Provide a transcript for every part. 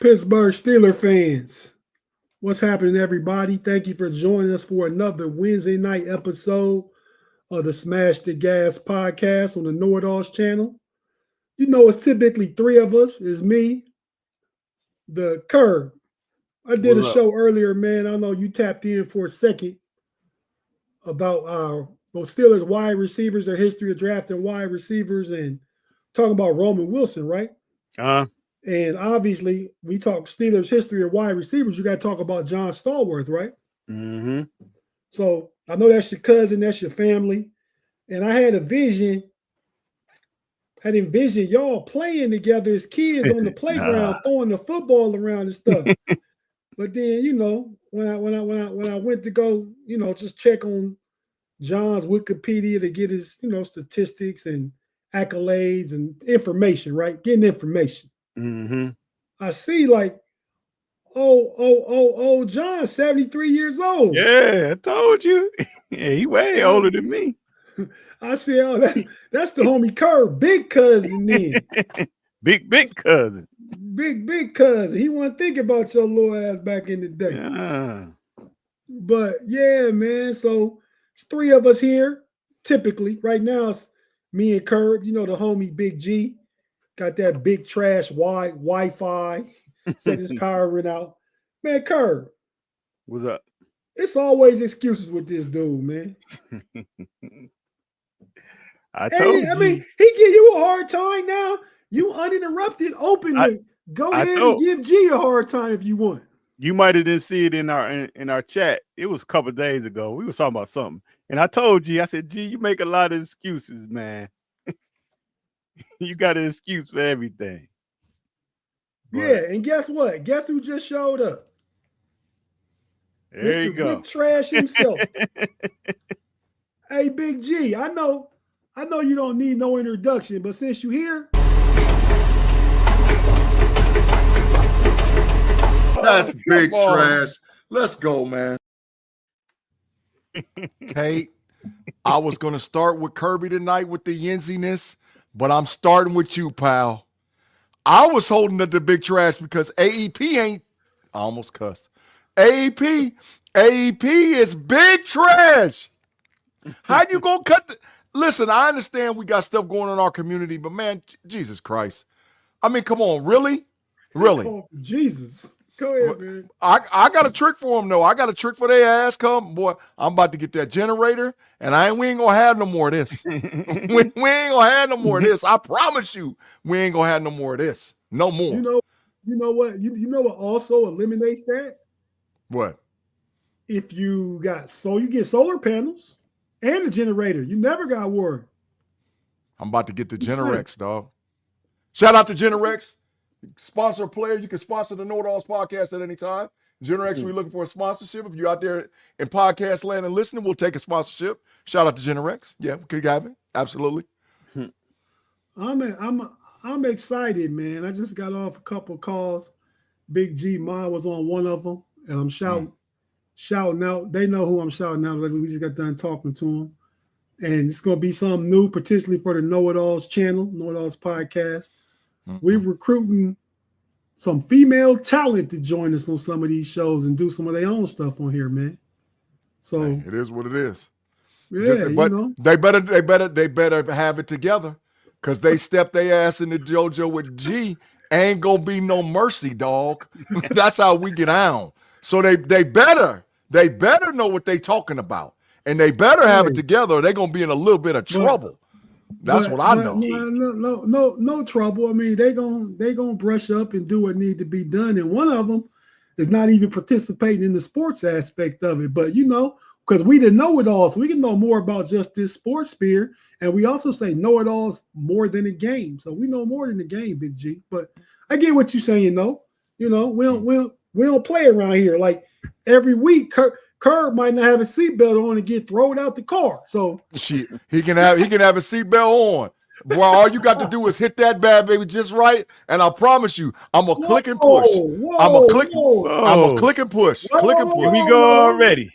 Pittsburgh Steelers fans, what's happening, everybody? Thank you for joining us for another Wednesday night episode of the Smash the Gas podcast on the Know It Alls channel. You know, it's typically three of us. It's me, the Kerb. I did a What up? show earlier, man. I know you tapped in for a second about those Steelers wide receivers, their history of drafting wide receivers, and talking about Roman Wilson, right? Uh, And obviously, we talk Steelers history of wide receivers. You got to talk about John Stallworth, right? mm-hmm. So I know that's your cousin, that's your family. And I had envisioned y'all playing together as kids on the playground, throwing the football around and stuff. But then, you know, when I went to go, you know, just check on John's Wikipedia to get his, you know, statistics and accolades and information, right? Getting information. Mm-hmm. I see like, John, 73 years old. Yeah, I told you. Yeah, he way older than me. I said, oh, that's the homie Kerb, big cousin then. big cousin. Big cousin. He wasn't thinking about your little ass back in the day. Yeah. But yeah, man. So it's three of us here. Typically, right now it's me and Kerb. You know the homie Big-G. Got that big trash Wi-Fi. Said his power went out. Man, Kerb. What's up? It's always excuses with this dude, man. I told you. I mean, he give you a hard time now. You uninterrupted, openly. Go ahead and give G a hard time if you want. You might have didn't see it in our chat. It was a couple of days ago. We was talking about something. And I told G, I said, G, you make a lot of excuses, man. You got an excuse for everything. But, yeah, and guess what? Guess who just showed up? There Mr. you go. Big Trash himself. Hey, Big G, I know you don't need no introduction, but since you're here. That's big trash. Let's go, man. Tate, I was going to start with Kirby tonight with the Yinziness, but I'm starting with you, pal. I was holding up the big trash because AEP ain't, I almost cussed. AEP is big trash. How you going to cut listen, I understand we got stuff going on in our community, but man, Jesus Christ. I mean, come on, really? Really? Jesus. Go ahead, man. I got a trick for them, though. I got a trick for their ass. Come, boy, I'm about to get that generator, and we ain't going to have no more of this. we ain't going to have no more of this. I promise you, we ain't going to have no more of this. No more. You know what? You know what also eliminates that? What? If you get solar panels and a generator, you never got worried. I'm about to get the Generex, dog. Shout out to Generex. Sponsor a player. You can sponsor the Know It Alls podcast at any time. Generex, we're looking for a sponsorship. If you're out there in podcast land and listening, we'll take a sponsorship. Shout out to Generex. Yeah, we could have it. Absolutely. I'm excited, man. I just got off a couple calls. Big G Ma was on one of them, and I'm shouting out. They know who I'm shouting out. Like we just got done talking to them. And it's going to be something new, potentially for the Know It Alls channel, Know It Alls podcast. We're recruiting some female talent to join us on some of these shows and do some of their own stuff on here, man. So hey, it is what it is. Yeah, but they better have it together, because they step their ass into JoJo with G. Ain't gonna be no mercy, dog. That's how we get on. So they better know what they talking about, and they better have it together. Or they're gonna be in a little bit of trouble. That's what I know. No trouble. I mean, they gonna brush up and do what need to be done. And one of them is not even participating in the sports aspect of it. But you know, because we didn't know it all, so we can know more about just this sports sphere. And we also say know it all's more than a game. So we know more than the game, Big G. But I get what you're saying, though. You know, we don't play around here. Like every week, Kerb might not have a seatbelt on and get thrown out the car. So shit, he can have a seatbelt on. Boy, all you got to do is hit that bad baby just right, and I promise you, I'm gonna click and push. I'm gonna click and push. Click and push. Here we go already.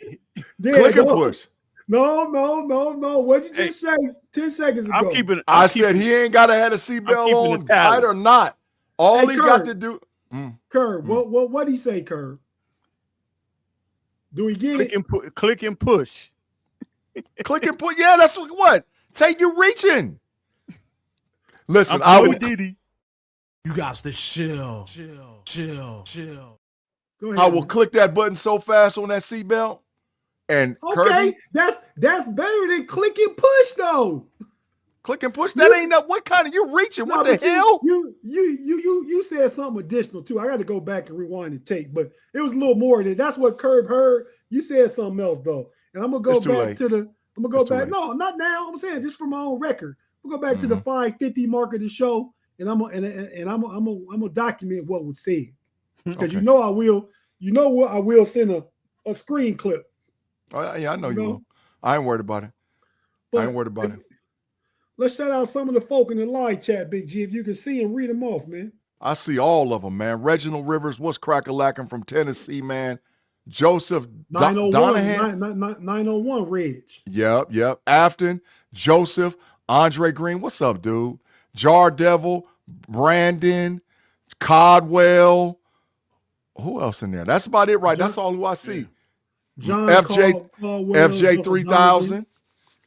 Click and push. No. What'd you just say 10 seconds ago? I said he ain't gotta have a seatbelt on, tight or not. All he got to do. Kerb, what he say, Kerb? Do we get Click it? and click and push. Click and put. Yeah, that's what. Tate, you reaching. Listen, I would. Diddy. You got to chill. Go ahead. I will click that button so fast on that seatbelt. And Okay, Kirby, that's better than click and push though. click and push. That ain't what kind of you reaching? What the hell? You said something additional too. I got to go back and rewind and take, but it was a little more than that's what Kerb heard. You said something else though, and I'm gonna go back to the. I'm gonna go back. No, not now. I'm saying just for my own record. We'll go back to the 5:50 mark of the show, and I'm gonna document what was said because I will. You know what? I will send a screen clip. Oh, yeah, I know you will. I ain't worried about it. Let's shout out some of the folk in the live chat, Big G. If you can see and read them off, man. I see all of them, man. Reginald Rivers, what's crack-a-lacking from Tennessee, man. Joseph Donahan. 901 Reg. Yep. Afton, Joseph, Andre Green. What's up, dude? Jar Devil, Brandon, Codwell. Who else in there? That's about it, right? That's all who I see. John FJ 3000.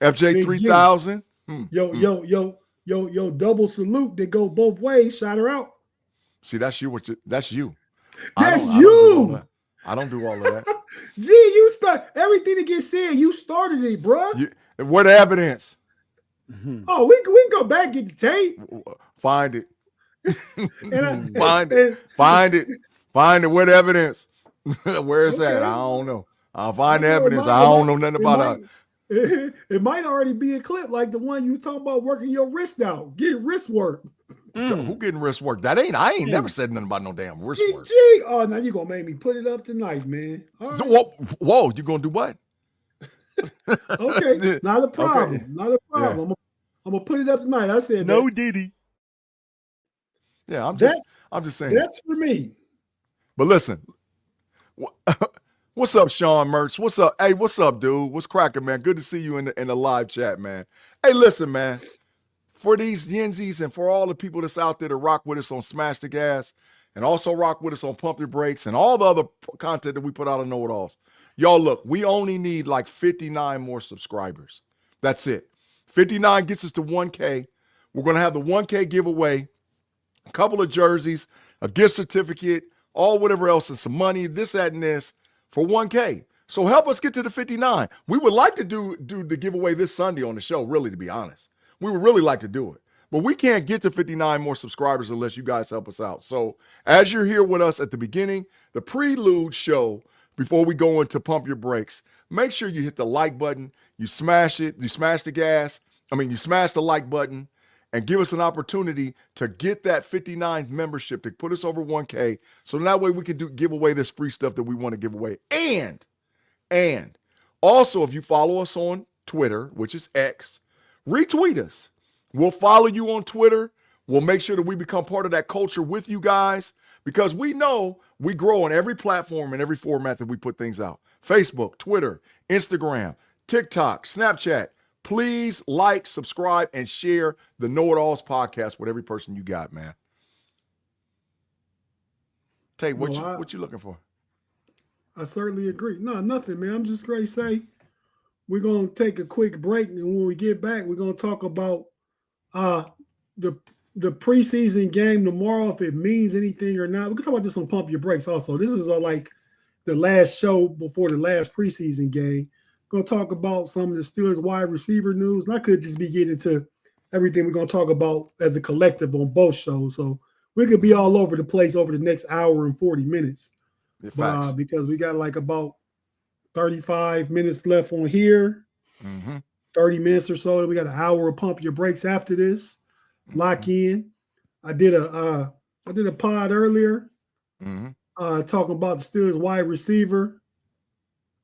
FJ 3000. Yo, double salute that go both ways. Shout her out. See, that's you. That's you. That's you. I don't do all of that. Gee, you start everything that gets said. You started it, bro. What evidence? Oh, we can go back and get the tape. Find it. Find it. What evidence? Where is that? I don't know. I'll find the evidence. I don't know nothing about it. It might already be a clip like the one you talking about working your wrist out, getting wrist work. Who getting wrist work? I ain't never said nothing about no damn wrist work. Oh, now you gonna make me put it up tonight, man. Right. Whoa, you gonna do what? Okay, not a problem. Okay. Not a problem. Yeah. I'm gonna put it up tonight. I said no Diddy. Yeah, I'm just saying. That's for me. But listen, what's up, Sean Mertz? What's up? Hey, what's up, dude? What's cracking, man? Good to see you in the live chat, man. Hey, listen, man. For these Yinzies and for all the people that's out there to rock with us on Smash the Gas and also rock with us on Pump Your Brakes and all the other content that we put out on Know It Alls. Y'all, look, we only need like 59 more subscribers. That's it. 59 gets us to 1K. We're going to have the 1K giveaway, a couple of jerseys, a gift certificate, all whatever else, and some money, this, that, and this for 1K. So help us get to the 59. We would like to do the giveaway this Sunday on the show, really, to be honest. We would really like to do it. But we can't get to 59 more subscribers unless you guys help us out. So as you're here with us at the beginning, the prelude show, before we go into Pump Your Brakes, make sure you hit the like button, you smash it, you smash the like button, and give us an opportunity to get that 59 membership to put us over 1K. So that way we can give away this free stuff that we want to give away. And also, if you follow us on Twitter, which is X, retweet us. We'll follow you on Twitter. We'll make sure that we become part of that culture with you guys because we know we grow on every platform and every format that we put things out. Facebook, Twitter, Instagram, TikTok, Snapchat. Please like, subscribe, and share the Know It Alls podcast with every person you got, man. Tate, what you looking for? I certainly agree. No, nothing, man. I'm just going to say we're going to take a quick break, and when we get back, we're going to talk about the preseason game tomorrow, if it means anything or not. We can talk about this on Pump Your Brakes also. This is like the last show before the last preseason game. Going to talk about some of the Steelers wide receiver news. And I could just be getting into everything we're going to talk about as a collective on both shows. So we could be all over the place over the next hour and 40 minutes. Because we got like about 35 minutes left on here, 30 minutes or so. We got an hour of Pump Your Brakes after this. Lock in. I did a pod earlier talking about the Steelers wide receiver,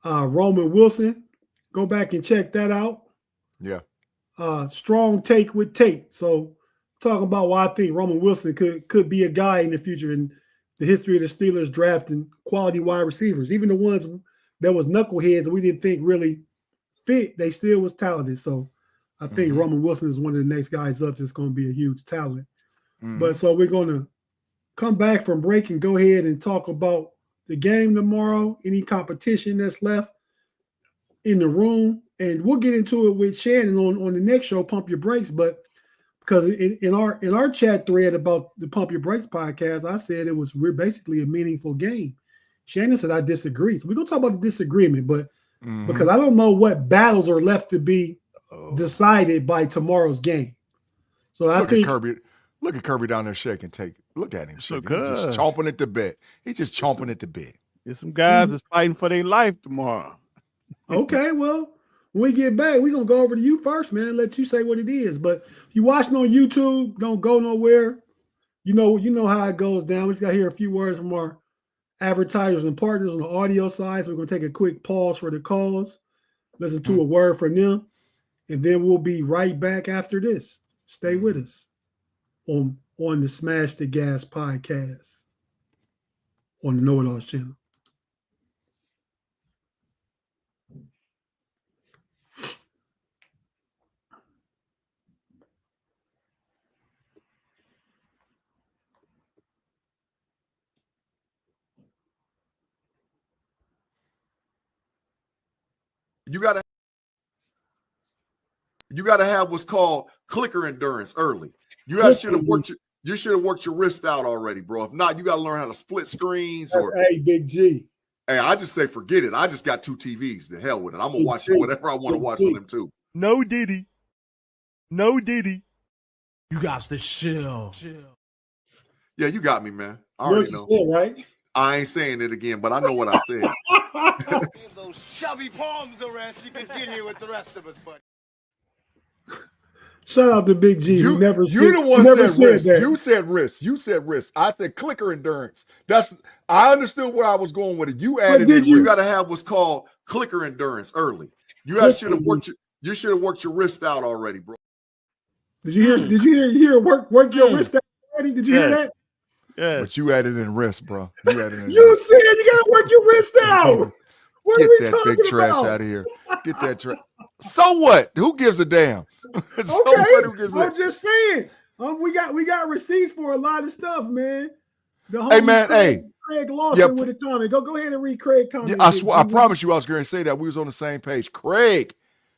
Roman Wilson. Go back and check that out. Yeah. Strong take with Tate. So talking about why I think Roman Wilson could be a guy in the future in the history of the Steelers drafting quality wide receivers. Even the ones that was knuckleheads that we didn't think really fit, they still was talented. So I think Roman Wilson is one of the next guys up that's going to be a huge talent. But so we're going to come back from break and go ahead and talk about the game tomorrow, any competition that's left in the room, and we'll get into it with Shannon on the next show, Pump Your Brakes. But because in our chat thread about the Pump Your Brakes podcast, I said it was basically a meaningful game. Shannon said I disagree. So we're gonna talk about the disagreement, but because I don't know what battles are left to be decided by tomorrow's game. So I think look at Kirby down there shaking Tate. Look at him shaking. good. He's just chomping at the bit. He's just chomping at the bit. There's some guys that's fighting for their life tomorrow. Okay, well, when we get back, we're gonna go over to you first, man, and let you say what it is. But if you watching on YouTube, don't go nowhere. You know how it goes down. We just gotta hear a few words from our advertisers and partners on the audio side. So we're gonna take a quick pause for the calls, listen to a word from them, and then we'll be right back after this. Stay with us on the Smash the Gas podcast on the Know It Alls channel. You gotta have what's called clicker endurance early. You should have worked your wrist out already, bro. If not, you gotta learn how to split screens or hey, Big-G. Hey, I just say forget it. I just got 2 TVs. The hell with it. I'm gonna watch whatever I want to watch on them too. No Diddy. No Diddy. You got to chill. Yeah, you got me, man. I already know. Said, right? I ain't saying it again, but I know what I said. Those chubby palms around so you can get here with the rest of us, buddy. Shout out to Big-G. You said wrist. That. You said wrist. You said wrist. I said clicker endurance. I understood where I was going with it. You added you got to have what's called clicker endurance early. You should have worked your wrist out already, bro. Did you hear work your wrist out already? Did you hear that? Yeah. But you added in wrist, bro. You added in You said you gotta work your wrist out. What Get are we that talking big trash about? out of here. Get that trash. So what? Who gives a damn? Okay, I'm just saying. We got receipts for a lot of stuff, man. Hey man, Craig Lawson with a comment. Go ahead and read Craig comment. I promise you I was going to say that we was on the same page. Craig,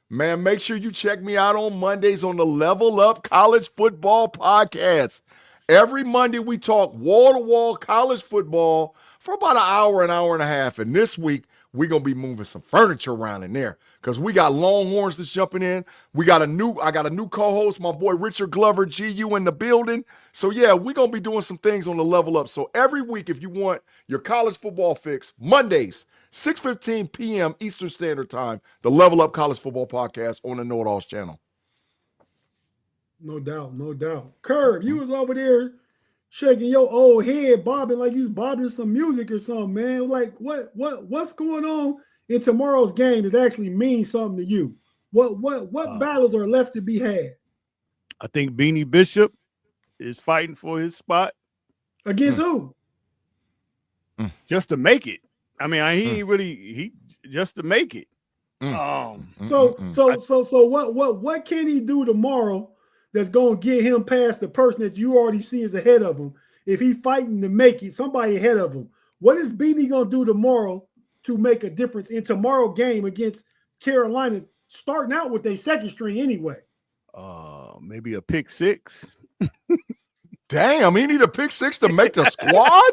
man, make sure you check me out on Mondays on the Level Up College Football Podcast. Every Monday we talk wall-to-wall college football for about an hour and a half. And this week we're going to be moving some furniture around in there because we got Longhorns that's jumping in. I got a new co-host, my boy Richard Glover, GU in the building. So yeah, we're going to be doing some things on the Level Up. So every week, if you want your college football fix, Mondays, 6:15 p.m. Eastern Standard Time, the Level Up College Football Podcast on the Know It Alls channel. No doubt. Kerb, you was over there shaking your old head, bobbing like you was bobbing some music or something, man. Like what's going on in tomorrow's game that actually means something to you? What battles are left to be had? I think Beanie Bishop is fighting for his spot. Against who? Just to make it. I mean, he just to make it. So what can he do tomorrow that's going to get him past the person that you already see is ahead of him? If he fighting to make it, somebody ahead of him. What is Beanie going to do tomorrow to make a difference in tomorrow's game against Carolina, starting out with a second string anyway? Maybe a pick six. Damn, he need a pick six to make the squad?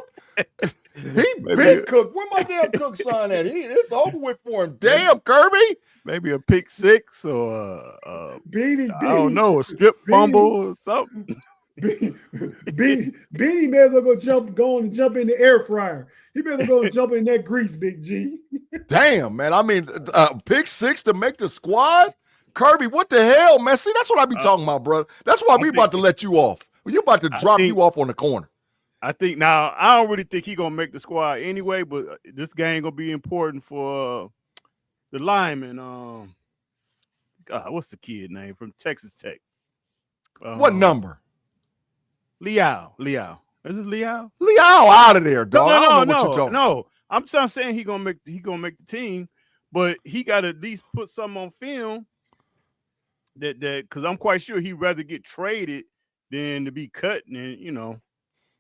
He big cook. Where my damn cook sign at? It's over with for him. Damn, Kirby. Maybe a pick six or Beanie, I don't know, a strip fumble or something. Beanie may as well go and jump in the air fryer. He better go and jump in that grease, Big-G. Damn, man. I mean, pick six to make the squad? Kirby, what the hell, man? See, that's what I be talking about, brother. That's why we about to let you off. We're about to drop you off on the corner. I think now, I don't really think he's going to make the squad anyway, but this game going to be important for the lineman. What's the kid name from Texas Tech? What number? Liao. Is it Liao? Liao out of there, dog. No. I'm not saying he gonna make the team, but he got to at least put something on film that because I'm quite sure he'd rather get traded than to be cut. And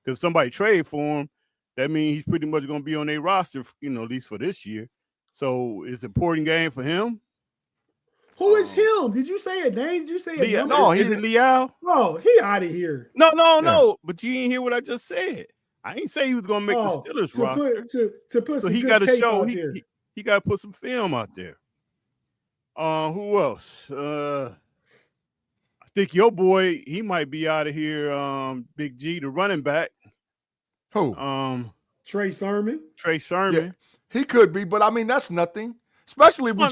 Because somebody trade for him, that means he's pretty much going to be on their roster, at least for this year. So it's an important game for him. Who is him? Did you say a name? Did you say a number? No, is it Liao? Oh, he out of here. No. But you didn't hear what I just said. I ain't say he was going to make the Steelers roster. So he got to show he got to put some film out there. Who else? I think your boy, he might be out of here. Big-G, the running back. Who? Trey Sermon. Yeah, he could be, but I mean that's nothing. Especially if we're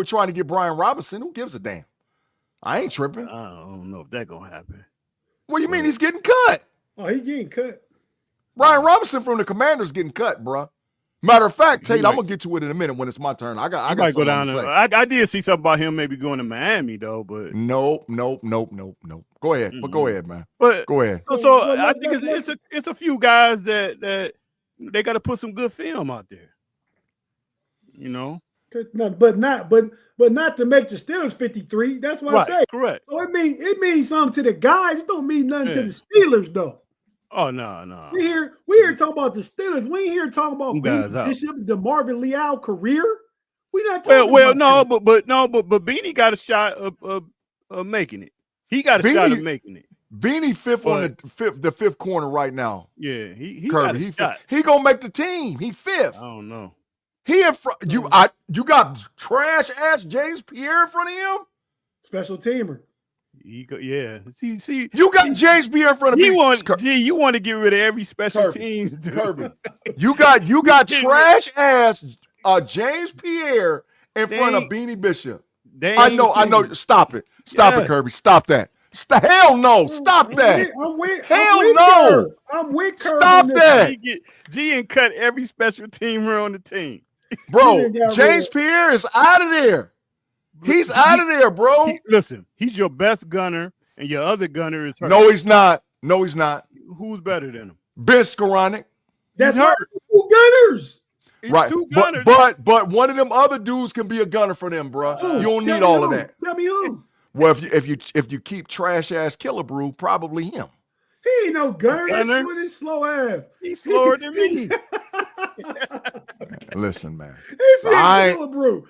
trying to get Brian Robinson. Who gives a damn? I ain't tripping. I don't know if that's gonna happen. What do you mean he's getting cut? Oh, he's getting cut. Brian Robinson from the Commanders getting cut, bro. Matter of fact, Tate, I'm gonna get to it in a minute when it's my turn. I got go down there. I did see something about him maybe going to Miami though, but nope. Go ahead, but go ahead, man. But go ahead. So I think it's a few guys that they got to put some good film out there. No, but not to make the Steelers 53. That's what I say. Correct. So it means something to the guys. It don't mean nothing to the Steelers though. Oh no. We here talking about the Steelers. We ain't here talking about Bishop, the Marvin Leal career. We not talking about but Beanie got a shot of making it. He got a shot of making it. Beanie fifth on the fifth corner right now. Yeah, he got a shot. He gonna make the team. He fifth. I don't know. He in front. You got trash ass James Pierre in front of him. Special teamer. See, you got James Pierre in front of me. You want to get rid of every special team. Kirby. You got trash ass James Pierre in front of Beanie Bishop. I know. Stop it, Kirby. Stop that. Hell no! Stop that! Hell no! I'm with Kirby. Stop that! G and cut every special teamer on the team, bro. James Pierre is out of there. He's out of there, bro. Listen, he's your best gunner, and your other gunner is hurt. No, he's not. Who's better than him? Ben Skoranek. That's hurt. Two gunners. Right, two gunners. But one of them other dudes can be a gunner for them, bro. You don't need all of that. Tell me who. Well, if you keep trash ass Killebrew, probably him. He ain't no gunner. That's with his slow ass. He's slower than me. Listen, man. Killebrew.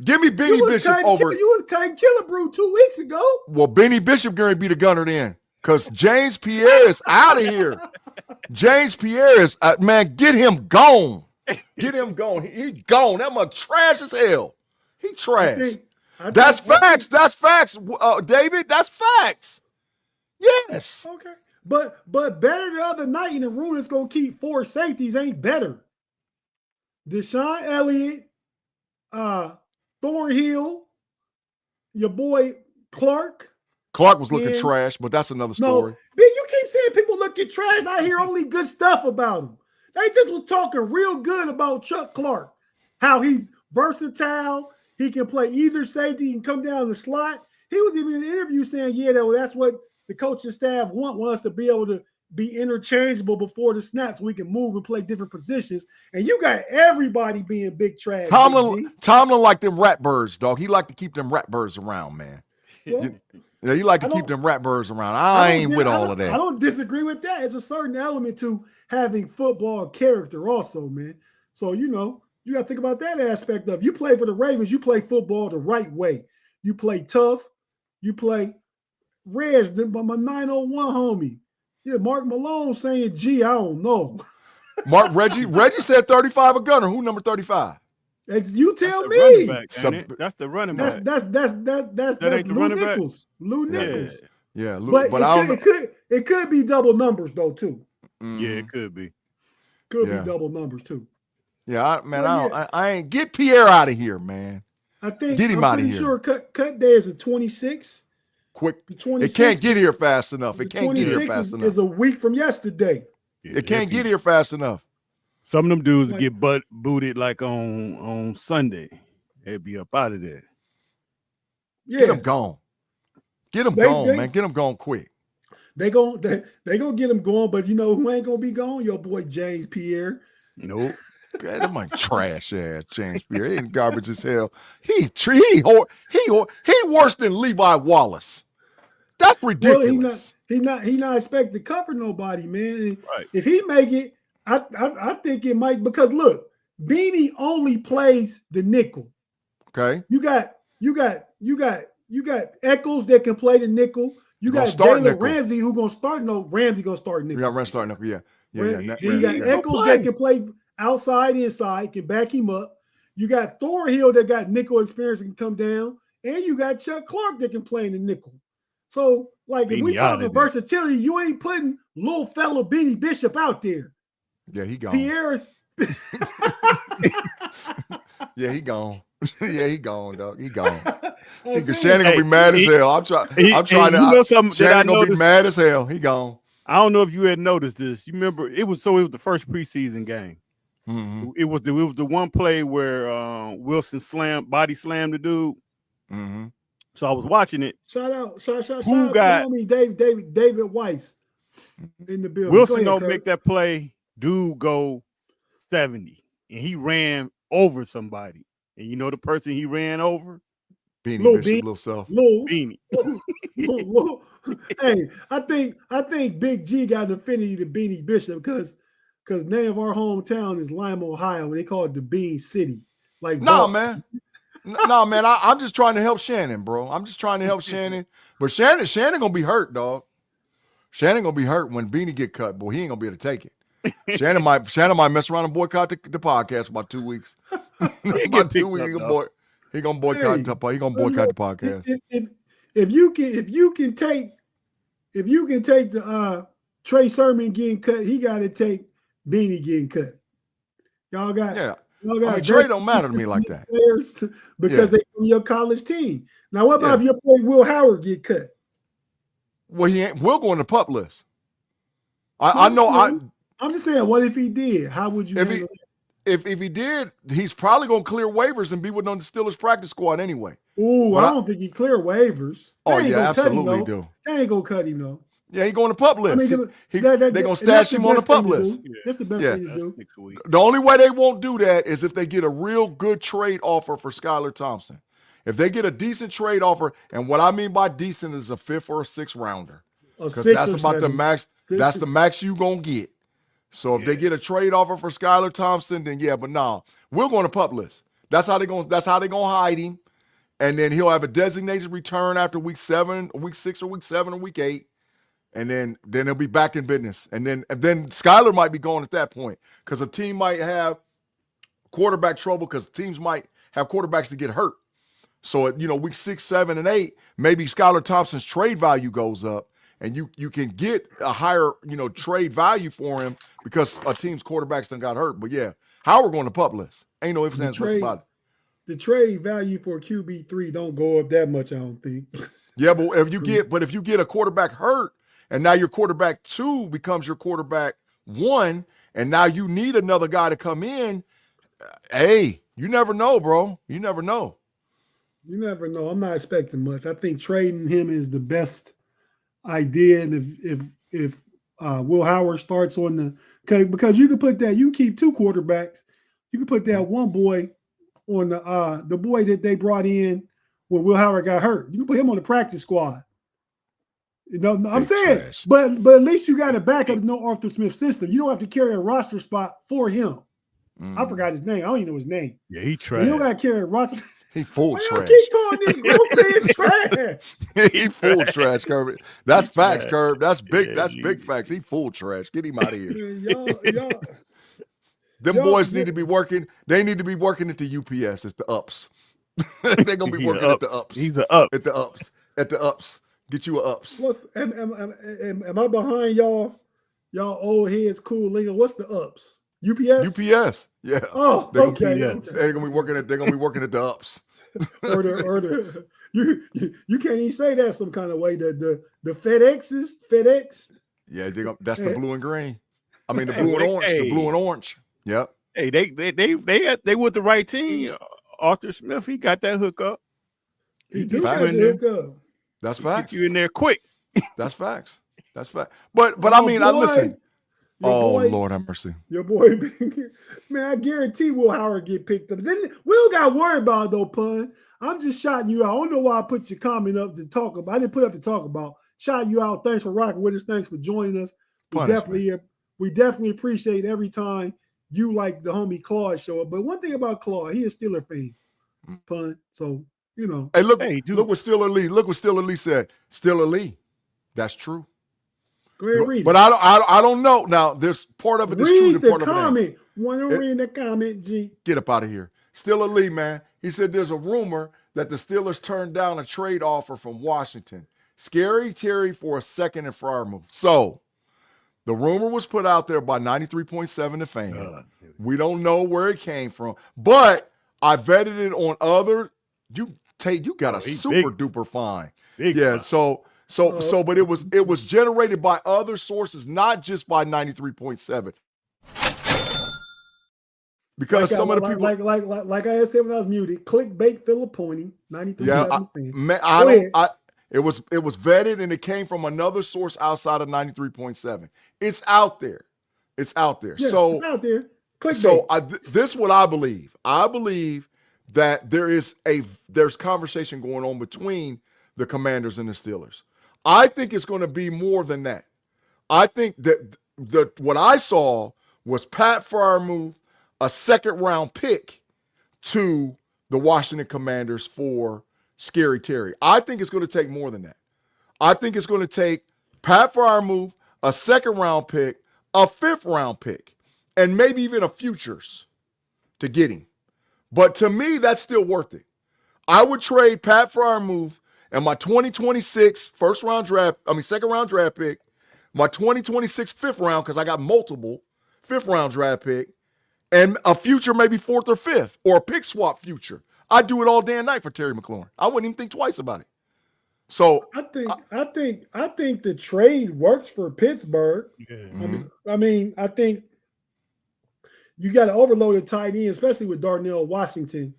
Give me Benny Bishop over. You was cutting Killebrew 2 weeks ago. Well, Benny Bishop going to be the gunner then, because James Pierre is out of here. James Pierre is man. Get him gone. Get him gone. He gone. That much trash as hell. He trash. That's facts. That's facts, David. That's facts. Yes. Okay. But better the other night in the room that's gonna keep 4 safeties ain't better. Deshaun Elliott, Thornhill, your boy Clark. Clark was looking trash, but that's another story. No, you keep saying people looking trash. I hear only good stuff about him. They just was talking real good about Chuck Clark, how he's versatile. He can play either safety. He can come down the slot. He was even in an interview saying, that's what the coaching staff want us to be able to be interchangeable before the snaps. We can move and play different positions. And you got everybody being big trash. Tomlin like them rat birds, dog. He like to keep them rat birds around, man. Yeah, you like to keep them rat birds around. I ain't with all of that. I don't disagree with that. It's a certain element to having football character also, man. So, you got to think about that aspect of you play for the Ravens, you play football the right way. You play tough. You play Reg, my 901 homie. Yeah, Mark Malone saying, I don't know. Reggie said 35 a gunner. Who number 35? You tell me. That's the running back. That's Lou Nichols. Lou Nichols. Yeah, but it could be double numbers though too. Yeah, it could be. Could be double numbers too. Yeah, I ain't get Pierre out of here, man. I think get him out of here. Sure, cut day is a 26. Quick, it can't get here fast enough. It can't get here fast enough. Is a week from yesterday. It can't get here fast enough. Some of them dudes get booted like on Sunday. They'd be up out of there. Yeah. Get them gone. Get them gone, man. Get them gone quick. They gonna get them going, but you know who ain't gonna be gone? Your boy James Pierre. Nope. God, that might trash ass James Pierre. He ain't garbage as hell. He worse than Levi Wallace. That's ridiculous. He not expected to cover nobody, man. Right. If he make it, I think it might, because look, Beanie only plays the nickel. Okay. You got Eccles that can play the nickel. You got Jalen Ramsey who gonna start. No, Ramsey gonna start nickel. Yeah, Ramsey starting nickel. Yeah. Then you got Eccles that can play outside, inside, can back him up. You got Thorhill that got nickel experience and can come down, and you got Chuck Clark that can play in the nickel. So, like, if we talking versatility, you ain't putting little fellow Benny Bishop out there. Yeah, he gone. Pierre's. Yeah, he gone. Yeah, he gone, dog. He gone. Shannon gonna be mad as hell. I'm trying to. Shannon gonna be mad as hell. He gone. I don't know if you had noticed this. You remember it was the first preseason game. Mm-hmm. It was the one play where Wilson body slammed the dude. Mm-hmm. So I was watching it. Shout out homie David Weiss in the building. Wilson don't make that play. Dude go 70, and he ran over somebody. And you know the person he ran over? Beanie Bishop, little self. Beanie. Hey, I think Big G got an affinity to Beanie Bishop because name of our hometown is Lima, Ohio, and they call it the Bean City. Like, man. I'm just trying to help Shannon, bro. I'm just trying to help Shannon. But Shannon gonna be hurt, dog. Shannon gonna be hurt when Beanie get cut, boy. He ain't gonna be able to take it. Shannon might mess around and boycott the podcast for about 2 weeks. About 2 weeks, he gonna boycott the podcast. If you can take the Trey Sermon getting cut, he got to take Beanie getting cut. Y'all got Trey don't matter to me like that because they from your college team. Now, what about if your boy Will Howard get cut? Well, he ain't. We'll go on the pup list. I'm just saying, what if he did? How would you handle it? If he did, he's probably going to clear waivers and be on the Steelers practice squad anyway. Ooh, I don't think he clear waivers. Oh, yeah, absolutely do. They ain't going to cut him, though. Yeah, he going to pup list. They're going to stash him on the pup list. That's the best thing to do. The only way they won't do that is if they get a real good trade offer for Skylar Thompson. If they get a decent trade offer, and what I mean by decent is a 5th or a 6th rounder. Because that's about the max. That's the max you going to get. So if they get a trade offer for Skylar Thompson, then yeah, but no, we're going to pup list. That's how they're going to hide him. And then he'll have a designated return after week 7, week 6, or week 7, or week 8. And then he'll be back in business. And then Skylar might be gone at that point because a team might have quarterback trouble because teams might have quarterbacks to get hurt. So at week 6, 7, and 8, maybe Skylar Thompson's trade value goes up. And you can get a higher, trade value for him because a team's quarterbacks done got hurt. But yeah, Howard going to pup list. Ain't no ifs, ands, buts about it. The trade value for QB3 don't go up that much, I don't think. Yeah, but if you get a quarterback hurt, and now your quarterback 2 becomes your quarterback 1, and now you need another guy to come in. Hey, you never know, bro. You never know. You never know. I'm not expecting much. I think trading him is the best idea, and if Will Howard starts on because you can put that, you can keep 2 quarterbacks. You can put that one boy on the boy that they brought in when Will Howard got hurt. You can put him on the practice squad. I'm saying, trash. but at least you got a backup. No Arthur Smith system. You don't have to carry a roster spot for him. I forgot his name. I don't even know his name. Yeah, he trash. You don't got to carry a roster. He full trash. Keep calling this group trash. He full trash, Kerb. That's facts, Kerb. That's big. Yeah, that's big facts. He full trash. Get him out of here. Them boys need to be working. They need to be working at the UPS. It's the ups. They're gonna be working at the ups. He's a ups. At the ups. At the ups. Get you a ups. Am I behind y'all? Y'all old heads, cool lingo. What's the ups? UPS. UPS. Yeah. Oh, okay. They're gonna be working at. They're gonna be working at the ups. You can't even say that some kind of way. The FedEx. Yeah, that's the blue and green. I mean the blue and orange. The blue and orange. Yep. Hey, they with the right team. Arthur Smith, he got that hook up. He do got that hook up. That's facts. Get you in there quick. That's facts. That's fact. But I mean, I listen. Oh, boy, Lord have mercy. Your boy, man, I guarantee Will Howard get picked up. Then Will got worried about it, though, pun. I'm just shouting you out. I don't know why I put your comment up to talk about. I didn't put up to talk about shout you out. Thanks for rocking with us. Thanks for joining us. Punishment. We definitely appreciate every time you like the homie Claude show up. But one thing about Claude, he is Steeler fan. Pun. So, you know. Hey, look, Hey, dude. look what Steeler Lee. Look what Steeler Lee said. Steeler Lee. That's true. Go ahead and read But it. I don't know. Now, there's part of it that's true Read and the part of it ain't. comment. Want to read the comment, G? Get up out of here. Steeler Lee, man. He said there's a rumor that the Steelers turned down a trade offer from Washington. Scary Terry for a second and Fryer move. So the rumor was put out there by 93.7 The Fan. We don't know where it came from, but I vetted it on other. Tate, you got a super duper fine. Fine. But it was generated by other sources, not just by 93.7. Because some of the people, like I said when I was muted, clickbait feel appointing. 93. It was vetted and it came from another source outside of 93.7. It's out there. It's out there. Yeah, so it's out there. Clickbait. So this is what I believe. I believe that there's conversation going on between the Commanders and the Steelers. I think it's going to be more than that. I think that what I saw was Pat Freiermuth, a second-round pick to the Washington Commanders for Scary Terry. I think it's going to take more than that. I think it's going to take Pat Freiermuth, a second-round pick, a fifth-round pick, and maybe even a futures to get him. But to me, that's still worth it. I would trade Pat Freiermuth and my 2026 second-round draft pick, my 2026 fifth round, because I got multiple fifth-round draft pick, and a future maybe fourth or fifth, or a pick swap future. I'd do it all day and night for Terry McLaurin. I wouldn't even think twice about it. So I think the trade works for Pittsburgh. Yeah. I mean, I think you got an overloaded tight end, especially with Darnell Washington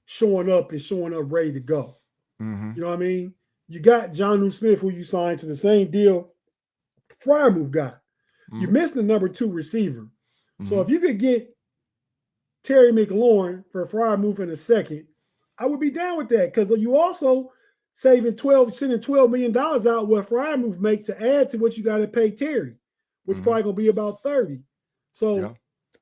showing up ready to go. Mm-hmm. You know what I mean? You got Jonnu Smith, who you signed to the same deal Freiermuth got. Mm-hmm. You missed the number 2 receiver. Mm-hmm. So if you could get Terry McLaurin for Freiermuth in a second, I would be down with that, because you also sending $12 million out what Freiermuth make to add to what you got to pay Terry, which probably gonna be about 30. So, yeah.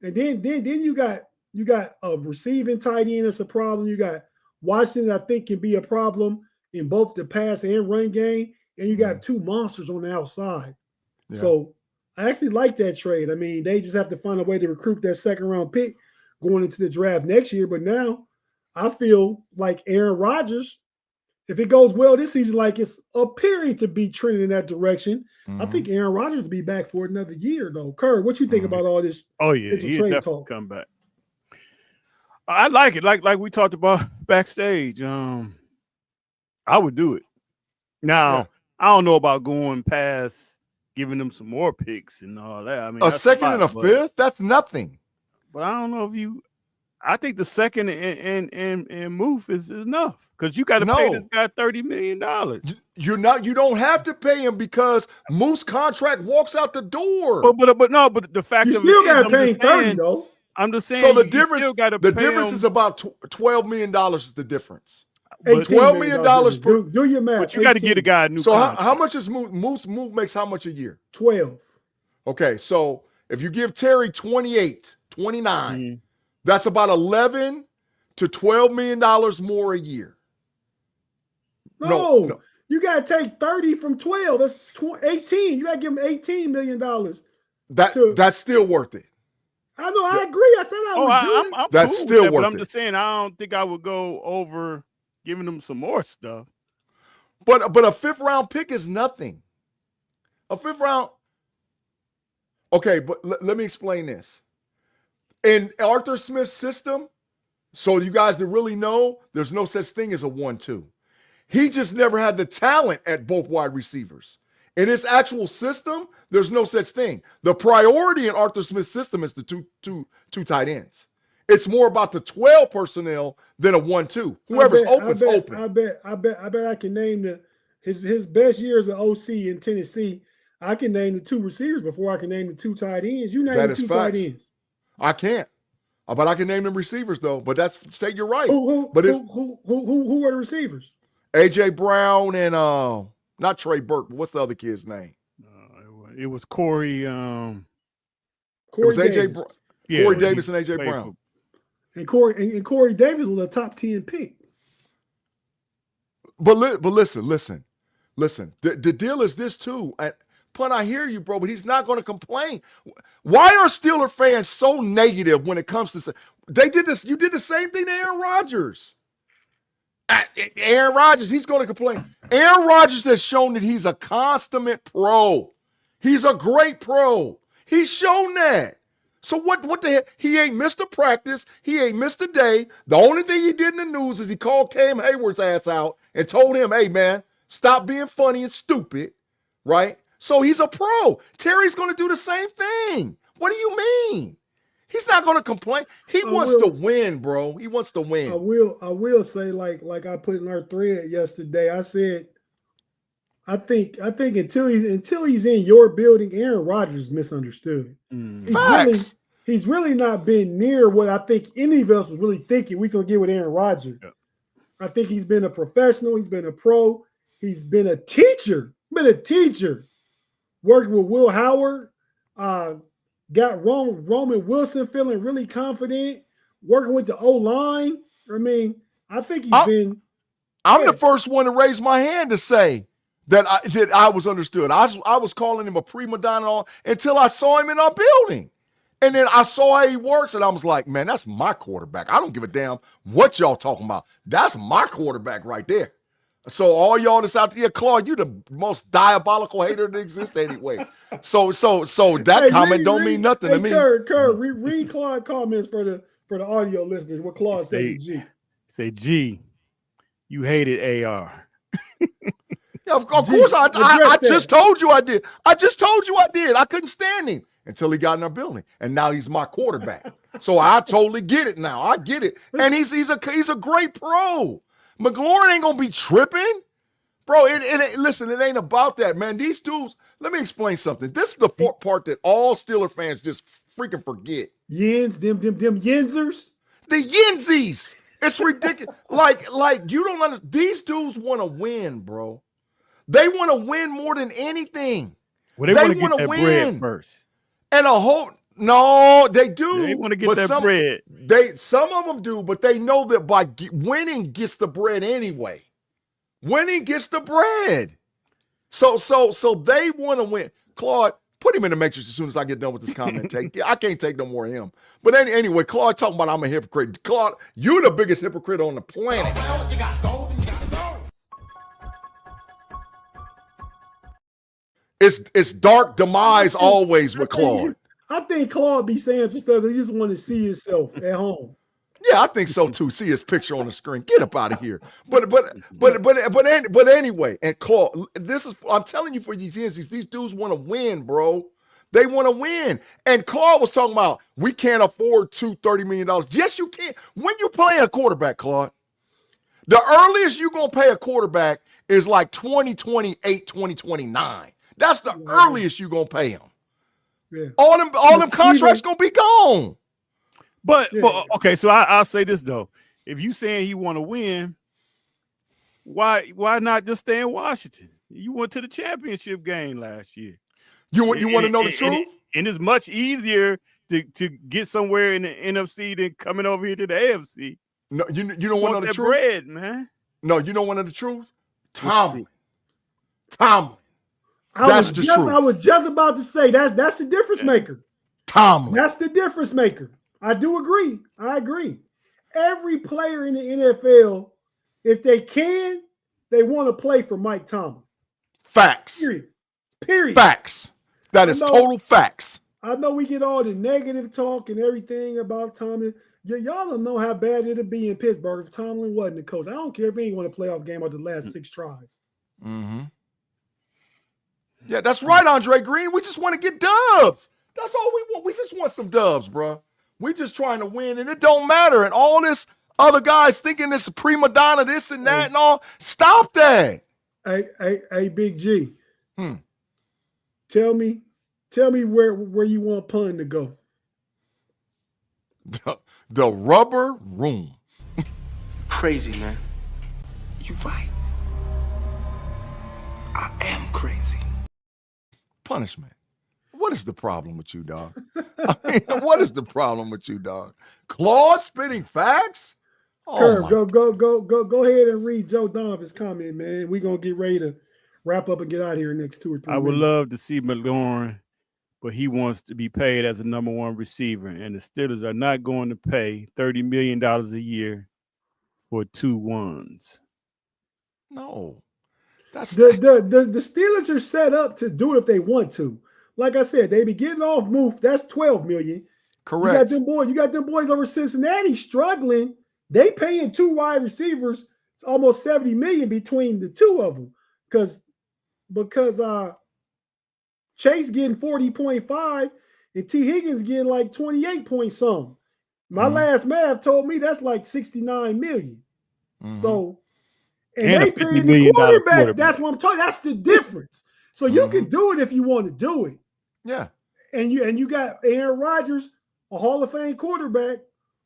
And then you got a receiving tight end that's a problem. You got Washington, I think, can be a problem in both the pass and run game, and you got 2 monsters on the outside. Yeah. So I actually like that trade. I mean, they just have to find a way to recruit that second-round pick going into the draft next year. But now I feel like Aaron Rodgers, if it goes well this season, like it's appearing to be trending in that direction, I think Aaron Rodgers will be back for another year, though. Kerb, what you think about all this? Oh, yeah. He'll definitely talk? come back. I like it. Like we talked about backstage. I would do it. Now, I don't know about going past giving them some more picks and all that. I mean, a second and a fifth? That's nothing. But I don't know if I think the second and move is enough, because you got to pay this guy $30 million. You don't have to pay him, because Moose's contract walks out the door. But the fact you of still it got is, to pay 30 though. I'm just saying. So the difference is about $12 million is the difference. $12 million per. Do your math. But you got to get a guy a new. So how much is Moose makes how much a year? 12. Okay, so if you give Terry 28, 29, that's about $11 to $12 million more a year. No. You got to take 30 from 12. That's 18. You got to give him $18 million. That's still worth it. I know. I agree. I said I would do it. That's cool still worth but it. I'm just saying, I don't think I would go over giving them some more stuff. But a fifth round pick is nothing. A fifth round. Okay, but let me explain this. In Arthur Smith's system, so you guys that really know, there's no such thing as a 1-2. He just never had the talent at both wide receivers. In his actual system, there's no such thing. The priority in Arthur Smith's system is the two tight ends. It's more about the 12 personnel than a 1-2. Whoever's open's open. I bet I can name his best years of OC in Tennessee. I can name the 2 receivers before I can name the 2 tight ends. You name the 2 tight ends. I can't. But I can name them receivers though. But you're right. Who are the receivers? AJ Brown and Not Trey Burke, but what's the other kid's name? It was Corey. It was AJ. Corey Davis and AJ played Brown. And Corey Davis was a top 10 pick. But listen. The deal is this too. Pun, I hear you, bro, but he's not going to complain. Why are Steeler fans so negative when it comes to they did this? You did the same thing to Aaron Rodgers. Aaron Rodgers, he's going to complain. Aaron Rodgers has shown that he's a consummate pro. He's a great pro. He's shown that. So what the heck? He ain't missed a practice. He ain't missed a day. The only thing he did in the news is he called Cam Hayward's ass out and told him, hey, man, stop being funny and stupid, right? So he's a pro. Terry's going to do the same thing. What do you mean? He's not going to complain. He wants to win, bro. He wants to win. I will say, like I put in our thread yesterday, I said, I think until he's in your building, Aaron Rodgers is misunderstood. Facts. He's really not been near what I think any of us was really thinking we're going to get with Aaron Rodgers. Yeah. I think he's been a professional. He's been a pro. He's been a teacher. Working with Will Howard. Got Roman Wilson feeling really confident. Working with the O-line. I mean, I think I'm the first one to raise my hand to say that I was understood. I was calling him a prima donna until I saw him in our building. And then I saw how he works, and I was like, man, that's my quarterback. I don't give a damn what y'all talking about. That's my quarterback right there. So all y'all that's out there, Claude, you the most diabolical hater that exists anyway. So that comment don't mean nothing to me. Kerb, read Claude comments for the audio listeners. What Claude said to G. Say, G, you hated AR. Yeah, of course I just told you I did. I couldn't stand him until he got in our building, and now he's my quarterback. So I totally get it now. I get it, and he's a great pro. McLaurin ain't gonna be tripping, bro. Listen, it ain't about that, man. These dudes. Let me explain something. This is the part that all Steeler fans just freaking forget. Yinz, them Yinzers, the Yinzies. It's ridiculous. like you don't understand. These dudes want to win, bro. They want to win more than anything. Well, they want to get that bread first. And no, they do. They want to get that bread. Some of them do, but they know that by winning gets the bread anyway. Winning gets the bread. So they want to win. Claude, put him in the matrix as soon as I get done with this comment. I can't take no more of him. But anyway, Claude talking about I'm a hypocrite. Claude, you're the biggest hypocrite on the planet. It's dark demise always with Claude. I think Claude be saying some stuff. He just want to see himself at home. Yeah, I think so too. See his picture on the screen. Get up out of here. But anyway, and Claude, I'm telling you, for these Yankees, these dudes want to win, bro. They want to win. And Claude was talking about we can't afford $30 million. Yes, you can. When you play a quarterback, Claude, the earliest you're gonna pay a quarterback is like 2028, 2029. That's the earliest you're going to pay him. Yeah. All them contracts going to be gone. But okay, so I'll say this, though. If you saying he want to win, why not just stay in Washington? You went to the championship game last year. You want to know the truth? And it's much easier to get somewhere in the NFC than coming over here to the AFC. No, you don't want to know the truth? Bread, man. No, you don't want to know the truth? Tomlin. That's the truth. I was just about to say that's the difference maker. Tomlin. That's the difference maker. I do agree. I agree. Every player in the NFL, if they can, they want to play for Mike Tomlin. Facts. Period. Facts. That is total facts. I know we get all the negative talk and everything about Tomlin. Y'all don't know how bad it'd be in Pittsburgh if Tomlin wasn't the coach. I don't care if he ain't won a playoff game after the last 6 tries. Mm-hmm. Yeah, that's right, Andre Green. We just want to get dubs. That's all we want. We just want some dubs, bro. We just trying to win, and it don't matter. And all this other guys thinking this prima donna, this and that and all. Stop that. Hey, Big G. Tell me where you want Pun to go. The rubber room. Crazy, man. You right. I am crazy. Punishment. What is the problem with you, dog? I mean, what is the problem with you, dog? Claude spitting facts? Oh, Kerb, go ahead and read Joe Donovan's comment, man. We're gonna get ready to wrap up and get out of here in the next 2 or 3 I would minutes. love to see McLaurin, but he wants to be paid as a number one receiver, and the Steelers are not going to pay $30 million a year for 2 ones. No. That's The Steelers are set up to do it if they want to. Like I said, they be getting off move. That's $12 million. correct. You got them boys over Cincinnati struggling. They paying 2 wide receivers. It's almost $70 million between the 2 of them. Because Chase getting 40.5 and T. Higgins getting like 28 point something. My last math told me that's like 69 million. So and a they $50 paying the million quarterback. That's what I'm talking. That's the difference. So you can do it if you want to do it. Yeah. And you got Aaron Rodgers, a Hall of Fame quarterback,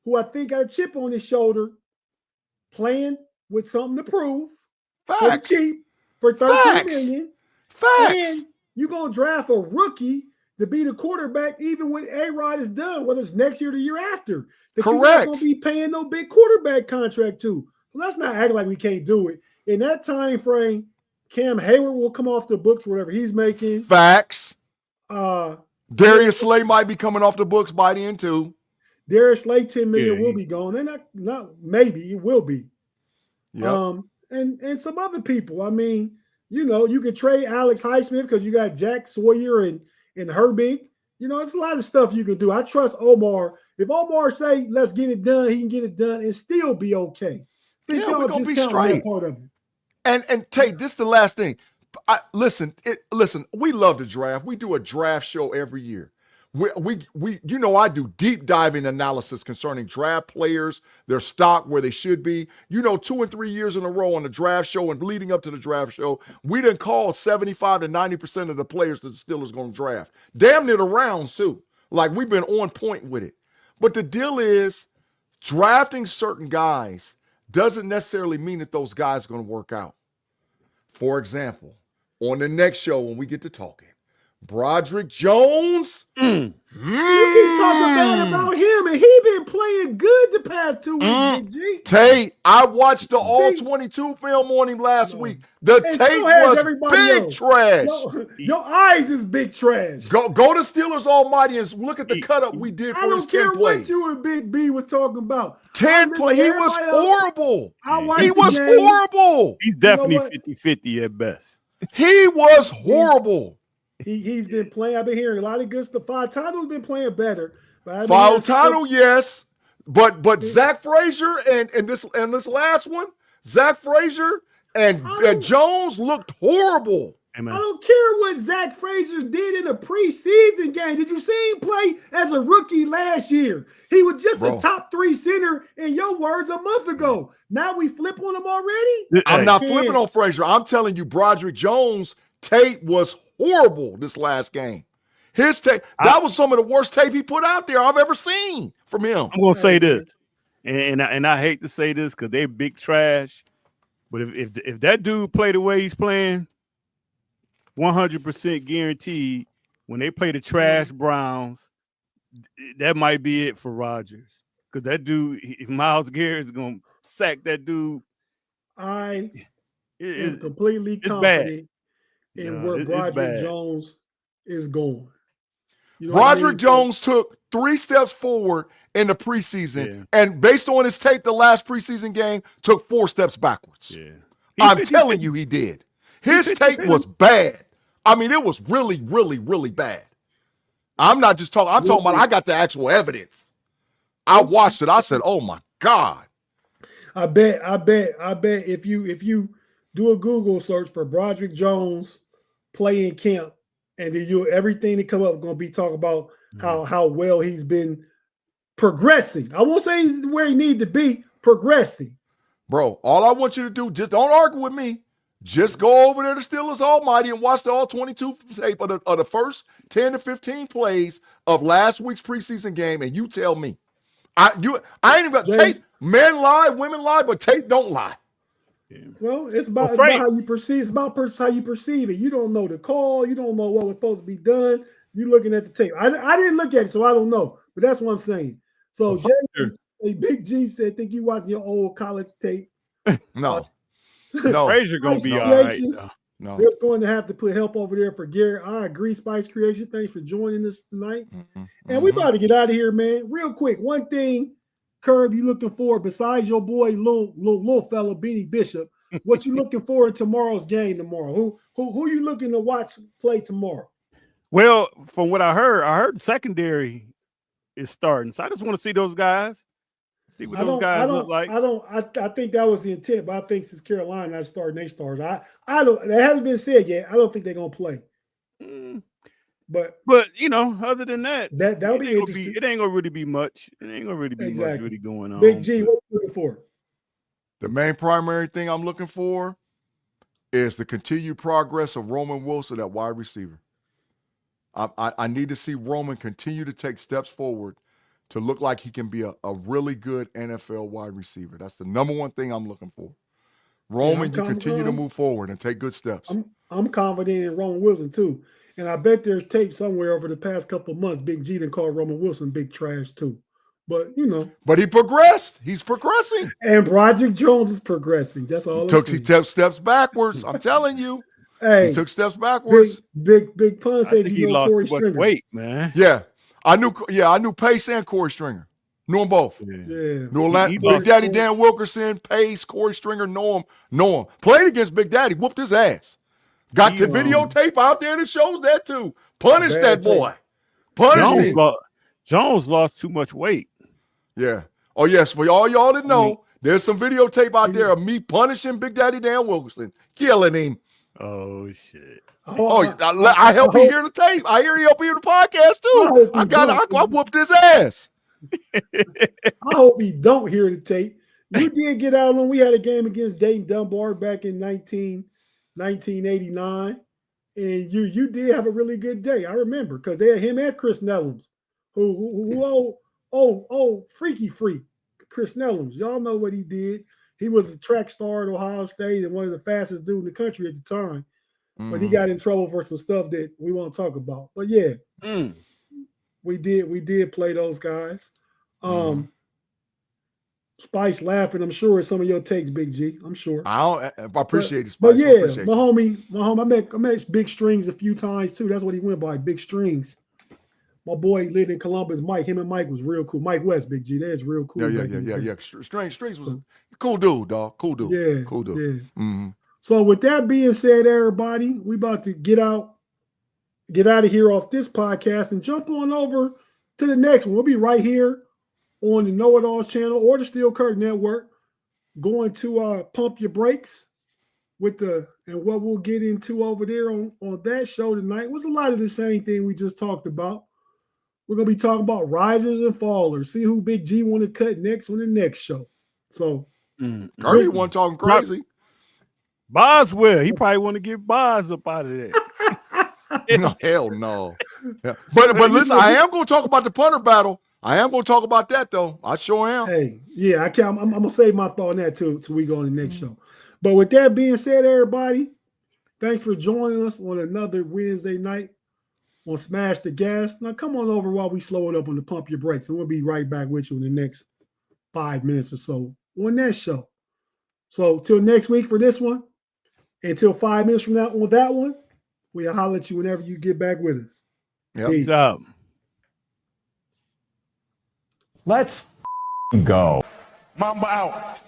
who I think got a chip on his shoulder, playing with something to prove. Facts. For cheap, for $13 million. Facts. And you're gonna draft a rookie to be the quarterback, even when A-Rod is done, whether it's next year or the year after. That you're not gonna be paying no big quarterback contract to. So let's not act like we can't do it. In that time frame, Cam Hayward will come off the books for whatever he's making. Facts. Darius Slay might be coming off the books by the end too. Darius Slay, $10 million will be gone. And not maybe it will be. Yeah. And some other people. I mean, you could trade Alex Highsmith because you got Jack Sawyer and Herbig. It's a lot of stuff you can do. I trust Omar. If Omar say, let's get it done, he can get it done and still be okay. Yeah, we're going to be straight. Part of it. And Tate, this is the last thing. Listen, we love the draft. We do a draft show every year. We I do deep diving analysis concerning draft players, their stock, where they should be. 2 and 3 years in a row on the draft show and leading up to the draft show, we done call 75 to 90% of the players that the Steelers going to draft. Damn near the rounds too. Like we've been on point with it. But the deal is drafting certain guys doesn't necessarily mean that those guys are going to work out. For example, on the next show when we get to talking, Broderick Jones. You keep talking bad about him, and he been playing good the past 2 weeks, Big-G. Tate, I watched the all-22 film on him last week. The Tate was big trash. Your eyes is big trash. Go to Steelers Almighty and look at the cut-up we did for his 10 plays. I don't care what you and Big B were talking about. 10 plays. He was horrible. He was game. horrible. He's definitely 50-50 at best. He was horrible. He's been playing. I've been hearing a lot of good stuff. Fautano's been playing better. Fautano, yes. But Zach Frazier and this last one, Zach Frazier and Jones looked horrible. I don't care what Zach Frazier did in a preseason game. Did you see him play as a rookie last year? He was just a top 3 center, in your words, a month ago. Now we flip on him already? I'm not flipping on Frazier. I'm telling you, Broderick Jones, Tate was horrible this last game. His tape, that was some of the worst tape he put out there I've ever seen from him. I'm gonna say this, and I hate to say this because they're big trash, but if that dude play the way he's playing, 100% guaranteed when they play the trash Browns, that might be it for Rodgers because that dude, Myles Garrett's gonna sack that dude. I am completely confident bad. In where Broderick Jones is going. Broderick Jones took 3 steps forward in the preseason, and based on his tape, the last preseason game took 4 steps backwards. Yeah. I'm telling you, he did. His tape was bad. I mean, it was really, really, really bad. I'm not just talking. I'm talking about I got the actual evidence. I watched it. I said, "Oh my God." I bet if you do a Google search for Broderick Jones play in camp, and then everything that come up going to be talking about how well he's been progressing. I won't say he's where he needs to be, progressing. Bro, all I want you to do, just don't argue with me. Just go over there to Steelers Almighty and watch the all-22 tape of the first 10 to 15 plays of last week's preseason game, and you tell me. I ain't even got Tate. Men lie, women lie, but Tate don't lie. Yeah. Well, it's about how you perceive. It's about how you perceive it. You don't know the call. You don't know what was supposed to be done. You're looking at the tape. I didn't look at it, so I don't know. But that's what I'm saying. So a Big G said, "Think you watching your old college tape?" No. Frazier gonna be all right. No. There's going to have to put help over there for Garrett. I agree, Spice Creation. Thanks for joining us tonight. And we about to get out of here, man. Real quick, one thing, Kerb, you looking for besides your boy, little fella, Beanie Bishop? What you looking for in tomorrow's game tomorrow? Who you looking to watch play tomorrow? Well, from what I heard the secondary is starting. So I just want to see those guys. See what those guys look like. I think that was the intent, but I think since Carolina not starting their stars, I don't. That hasn't been said yet. I don't think they're gonna play. But you know, other than that'll be interesting. It ain't gonna really be much. It ain't gonna really be much really going on. Big G, what are you looking for? The main primary thing I'm looking for is the continued progress of Roman Wilson at wide receiver. I need to see Roman continue to take steps forward to look like he can be a really good NFL wide receiver. That's the number one thing I'm looking for. Roman, you continue to move forward and take good steps. I'm confident in Roman Wilson too. And I bet there's tape somewhere over the past couple of months. Big G done called Roman Wilson big trash too. But you know. But he progressed. He's progressing. And Broderick Jones is progressing. That's all. He took steps backwards. I'm telling you. Hey, he took steps backwards. Big pun said he lost too much weight, man. Yeah. I knew Pace and Corey Stringer. Knew them both. Yeah. Big Daddy Dan Wilkerson, Pace, Corey Stringer, know him. Played against Big Daddy, whooped his ass. Got the videotape out there that shows that too. Punish that boy. Punish him. Jones lost too much weight. Yeah. Oh, yes. For all y'all that know, there's some videotape out there of me punishing Big Daddy Dan Wilkerson, killing him. Oh, shit. I help you hear the tape. I hear you help you hear the podcast too. I whooped his ass. I hope he don't hear the tape. You did get out on. We had a game against Dayton Dunbar back in 1989, and you did have a really good day. I remember because they had him and Chris Nellums, who freaky freak Chris Nellums. Y'all know what he did. He was a track star at Ohio State and one of the fastest dudes in the country at the time. But he got in trouble for some stuff that we won't talk about. But yeah, we did play those guys. Spice laughing. I'm sure some of your takes, Big G. I'm sure. I appreciate it, Spice. But yeah, my homie, I met Big Strings a few times too. That's what he went by, Big Strings. My boy lived in Columbus. Mike, him and Mike was real cool. Mike West, Big G, that's real cool. Yeah. Strings was a cool dude, dog. Cool dude. Yeah, cool dude. Yeah. So with that being said, everybody, we about to get out of here off this podcast and jump on over to the next one. We'll be right here on the Know It Alls channel or the Steel Curtain Network, going to Pump Your Brakes and what we'll get into over there on that show tonight was a lot of the same thing we just talked about. We're gonna be talking about risers and fallers. See who Big G want to cut next on the next show. So Kirby wasn't talking crazy. Boswell, he probably want to get Boz up out of there. No, hell no. Yeah. But listen, I am going to talk about the punter battle. I am going to talk about that though. I sure am. Hey, yeah, I'm going to save my thought on that too till we go on the next show. But with that being said, everybody, thanks for joining us on another Wednesday night on Smash the Gas. Now come on over while we slow it up on the Pump Your Brakes, and we'll be right back with you in the next 5 minutes or so on that show. So till next week for this one. Until 5 minutes from now on that one, we'll holler at you whenever you get back with us. Yep. Peace out. Let's go. Mamba out.